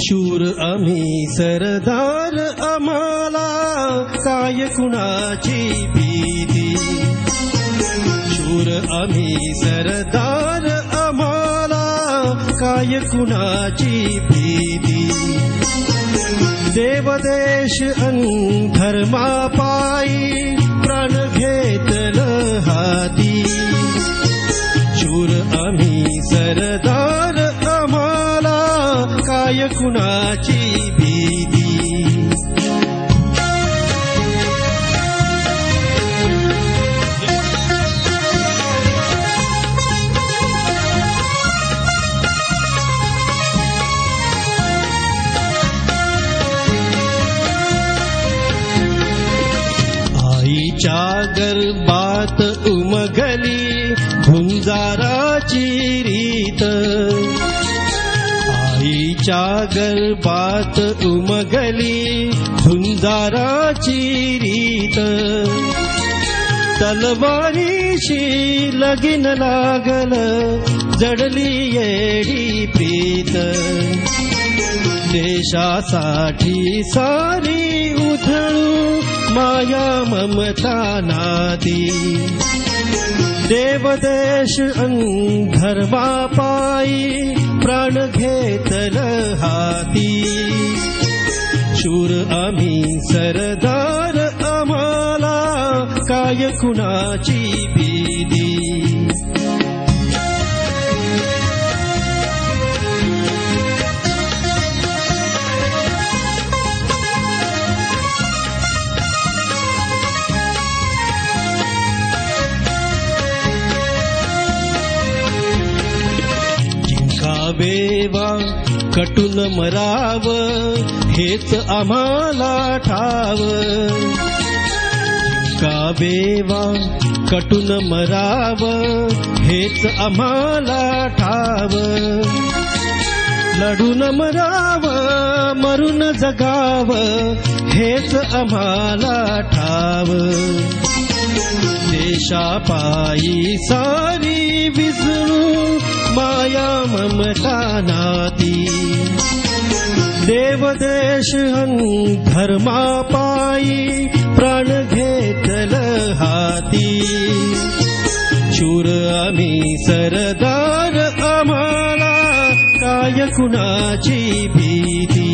शूर आम्ही सरदार, आम्हाला काय कुणाची भीती. शूर आम्ही सरदार, आम्हाला काय कुणाची भीती. देवदेश अन धर्मापायी प्राण घेतलं हाती. शूर आम्ही सरदार, आम्हाला काय कुणाची भीती. आईच्या गर्भात उमगली झुंजाराची रीत. आईच्या गर्भात उमगली झुंजाराची रीत. तलवारीशी लगीन लागल, जडली येडी प्रीत. देशासाठी सारी उधळू माया ममता नादी. देवदेश अन धर्मापायी प्राण घेतलं हाती. शूर आम्ही सरदार, आम्हाला काय कुणाची भीती. जिंकावेवा कटून मराव, हेच आम्हाला ठाव. जिंकावेवा कटून मराव, हेच आम्हाला ठाव. लढून मराव, मरून जगाव, हेच आम्हाला ठाव. देशापायी सारी विसरू माया ममता नाती. देवदेश अन धर्मापायी प्राण घेतलं हाती. शूर आम्ही सरदार, आम्हाला काय कुणाची भीती.